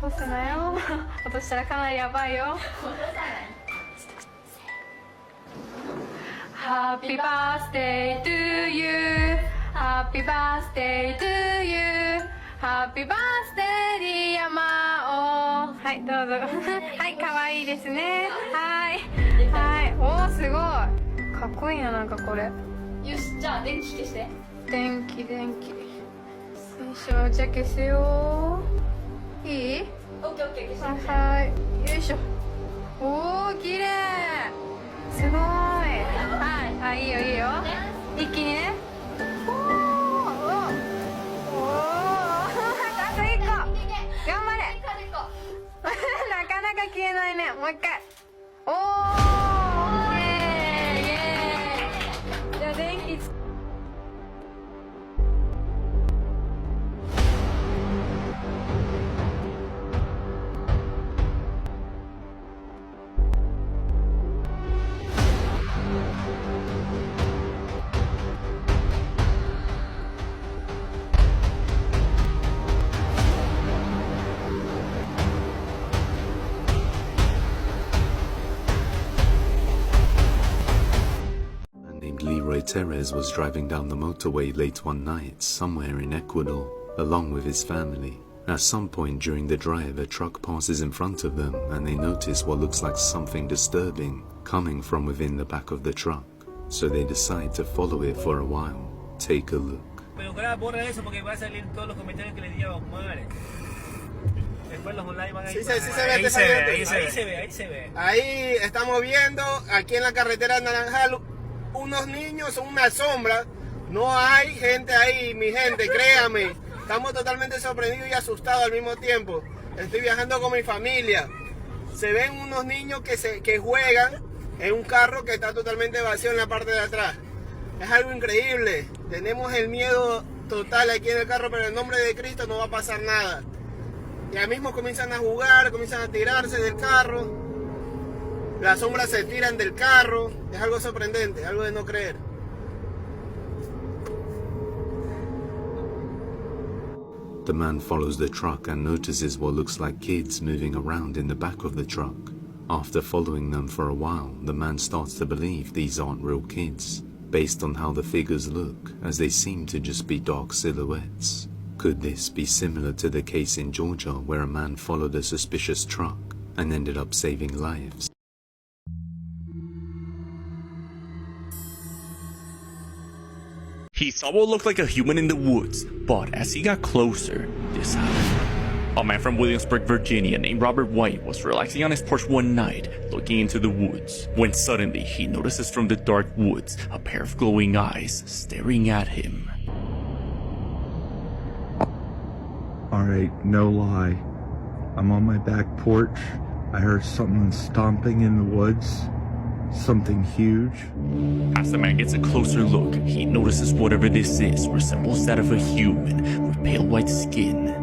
落とすなよ。落としたらかなりやばいよ。Happy birthday to you. Happy birthday to you. Happy birthday dear マオ。はい、どうぞ。はい、可愛いですね。はい。はい。おー、すごい。かっこいいな、なんかこれ。よし、じゃあ電気消して。電気。よいしょ、じゃあ消すよ。いい？オッケーオッケー、消して。はい。よいしょ。おー、綺麗。すごい。はい、いいよいいよ。一気にね。おー、あと一個。頑張れ。なかなか消えないね。もう一回。おー、イエーイ。じゃあ電気つ。Named Leroy Teres was driving down the motorway late one night somewhere in Ecuador, along with his family. At some point during the drive, a truck passes in front of them and they notice what looks like something disturbing coming from within the back of the truck. So they decide to follow it for a while. Take a look. Pero borra eso porque va a salir todos los comentarios que le di a Osmar. Después los online van a ir. Sí, se ve, Ahí se ve. Ahí estamos viendo, aquí en la carretera Naranjal, unos niños son una sombra. No hay gente ahí, mi gente, créame. Estamos totalmente sorprendidos y asustados al mismo tiempo. Estoy viajando con mi familia. Se ven unos niños que juegan en un carro que está totalmente vacío en la parte de atrás. Es algo increíble. Tenemos el miedo total aquí en el carro, pero en nombre de Cristo no va a pasar nada. Ya mismo comienzan a jugar, comienzan a tirarse del carro. Las sombras se tiran del carro. Es algo sorprendente, algo de no creer. The man follows the truck and notices what looks like kids moving around in the back of the truck. After following them for a while, the man starts to believe these aren't real kids, based on how the figures look, as they seem to just be dark silhouettes. Could this be similar to the case in Georgia where a man followed a suspicious truck and ended up saving lives? He saw what looked like a human in the woods, but as he got closer, this happened. A man from Williamsburg, Virginia named Robert White was relaxing on his porch one night, looking into the woods, when suddenly he notices from the dark woods a pair of glowing eyes staring at him. Alright, no lie. I'm on my back porch. I heard something stomping in the woods. Something huge. As the man gets a closer look, he notices whatever this is resembles that of a human with pale white skin.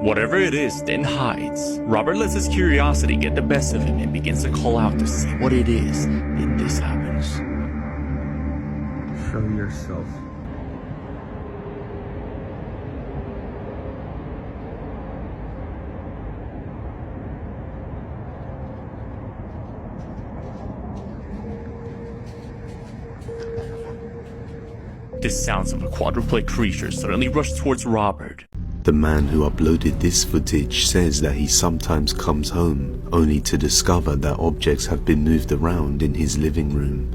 Whatever it is then hides. Robert lets his curiosity get the best of him and begins to call out to see what it is. Then this happens. Show yourself. The sounds of a quadruped creature suddenly rush towards Robert. The man who uploaded this footage says that he sometimes comes home only to discover that objects have been moved around in his living room,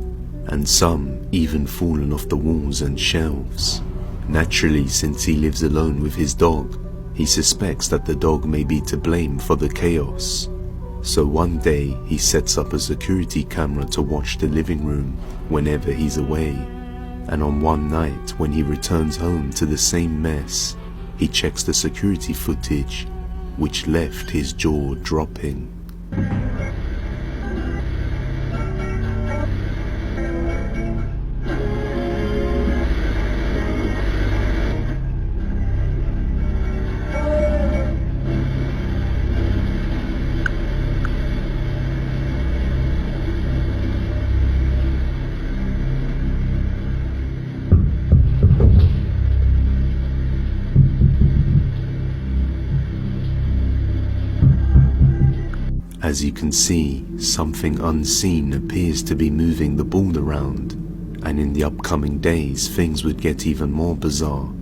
and some even fallen off the walls and shelves. Naturally, since he lives alone with his dog, he suspects that the dog may be to blame for the chaos. So one day he sets up a security camera to watch the living room whenever he's away. And on one night when he returns home to the same mess, he checks the security footage, which left his jaw dropping. As you can see, something unseen appears to be moving the ball around, and in the upcoming days things would get even more bizarre,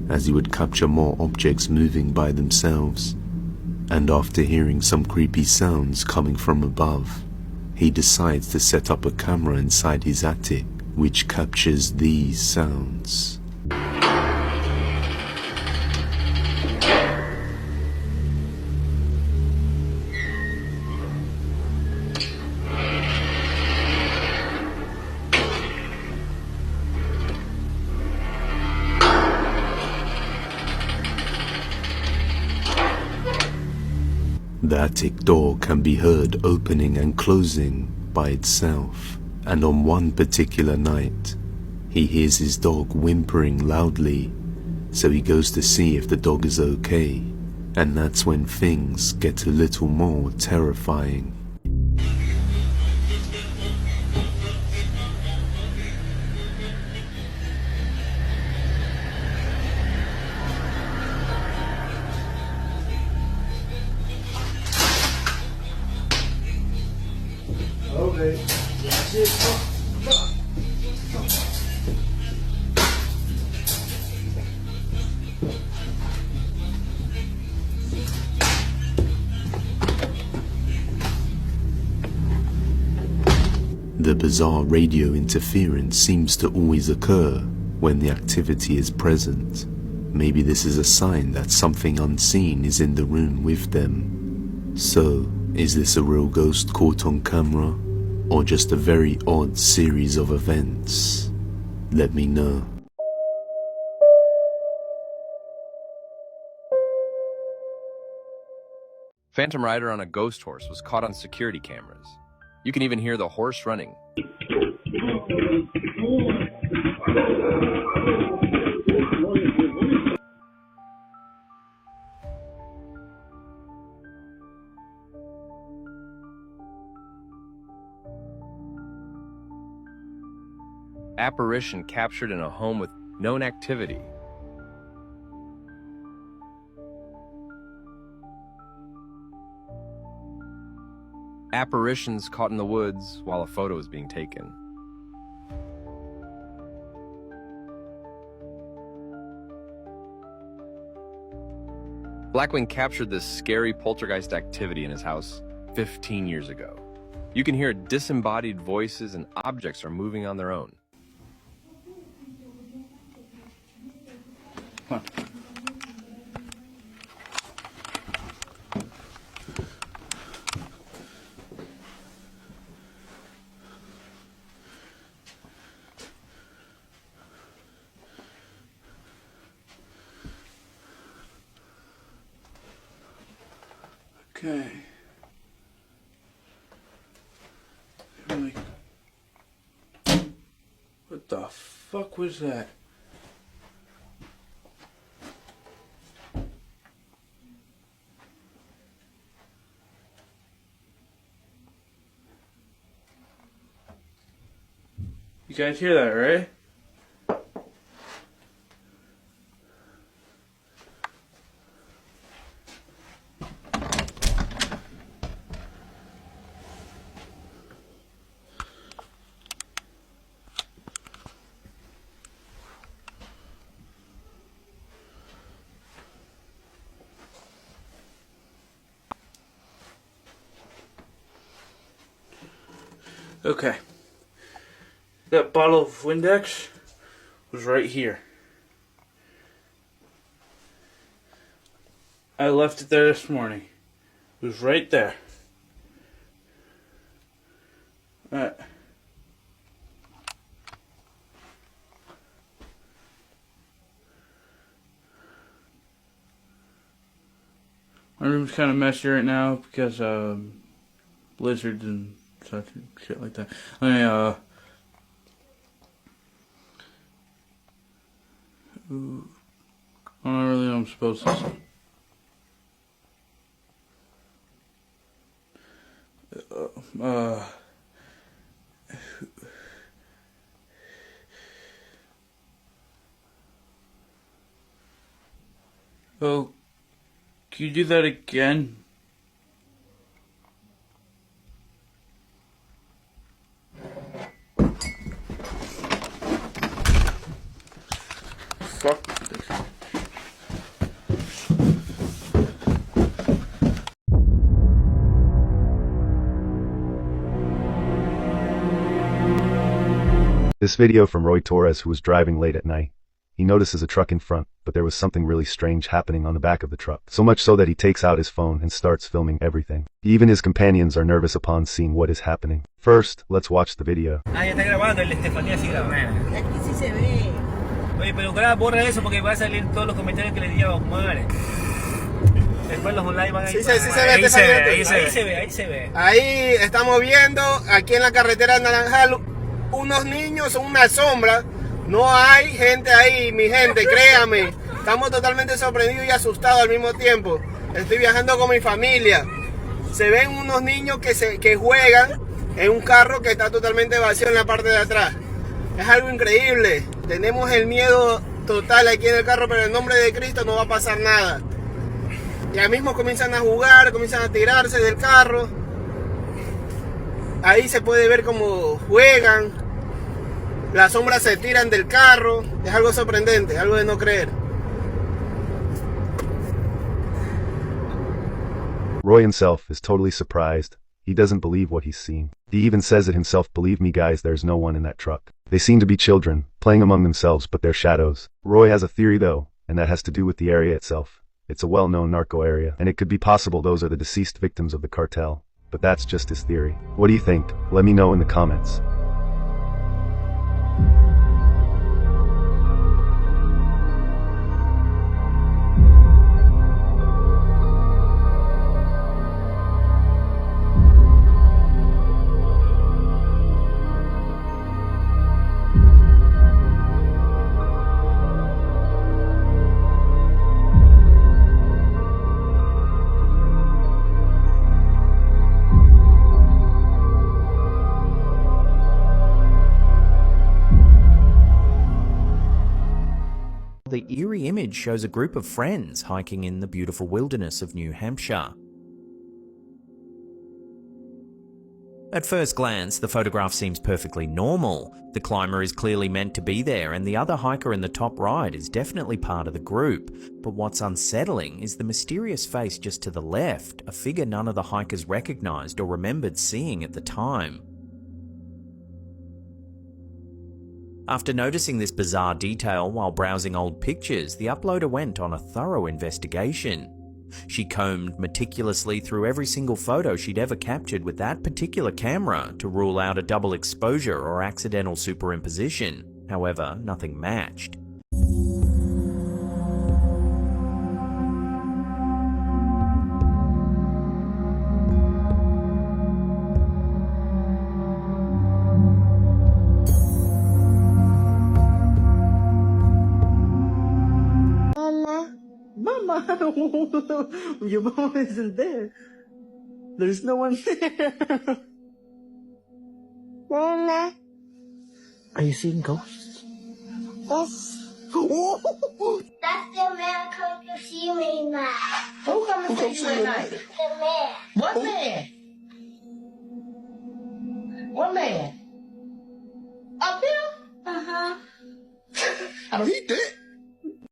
as he would capture more objects moving by themselves. And after hearing some creepy sounds coming from above, he decides to set up a camera inside his attic, which captures these sounds. The attic door can be heard opening and closing by itself, and on one particular night, he hears his dog whimpering loudly, so he goes to see if the dog is okay, and that's when things get a little more terrifying. Okay. That's it. The bizarre radio interference seems to always occur when the activity is present. Maybe this is a sign that something unseen is in the room with them. So, is this a real ghost caught on camera, or just a very odd series of events? Let me know. Phantom rider on a ghost horse was caught on security cameras. You can even hear the horse running. Apparition captured in a home with known activity. Apparitions caught in the woods while a photo is being taken. Blackwing captured this scary poltergeist activity in his house 15 years ago. You can hear disembodied voices and objects are moving on their own. Come on. Okay. Like, what the fuck was that? You guys hear that, right? Okay. That bottle of Windex was right here. I left it there this morning. It was right there. Alright. My room's kind of messy right now because blizzards and such and shit like that. I don't really know what I'm supposed to say. Oh, can you do that again? This video from Roy Torres, who was driving late at night. He notices a truck in front, but there was something really strange happening on the back of the truck. So much so that he takes out his phone and starts filming everything. Even his companions are nervous upon seeing what is happening. First, let's watch the video. Ah, ya está grabando, el Estefanía sí graba. Aquí sí se ve. Oye, pero borra eso porque va a salir todos los comentarios que le di a Osmar. Después los online van a ir. Sí se ve, ahí se ve. Ahí estamos viendo, aquí en la carretera Naranjal, unos niños son una sombra. No hay gente ahí, mi gente, créame. Estamos totalmente sorprendidos y asustados al mismo tiempo. Estoy viajando con mi familia. Se ven unos niños que juegan en un carro que está totalmente vacío en la parte de atrás. Es algo increíble. Tenemos el miedo total aquí en el carro, pero en nombre de Cristo no va a pasar nada. Ya mismo comienzan a jugar, comienzan a tirarse del carro. Ahí se puede ver cómo juegan. Las sombras se tiran del carro. Es algo sorprendente, algo de no creer. Roy himself is totally surprised. He doesn't believe what he's seen. He even says it himself, "Believe me guys, there's no one in that truck." They seem to be children, playing among themselves, but they're shadows. Roy has a theory though, and that has to do with the area itself. It's a well-known narco area, and it could be possible those are the deceased victims of the cartel. But that's just his theory. What do you think? Let me know in the comments. The eerie image shows a group of friends hiking in the beautiful wilderness of New Hampshire. At first glance, the photograph seems perfectly normal. The climber is clearly meant to be there, and the other hiker in the top right is definitely part of the group. But what's unsettling is the mysterious face just to the left, a figure none of the hikers recognized or remembered seeing at the time. After noticing this bizarre detail while browsing old pictures, the uploader went on a thorough investigation. She combed meticulously through every single photo she'd ever captured with that particular camera to rule out a double exposure or accidental superimposition. However, nothing matched. Your mom isn't there. There's no one there. Mama. Are you seeing ghosts? Yes. That's the man come to see me now. Who come to see you at night? The man. What man?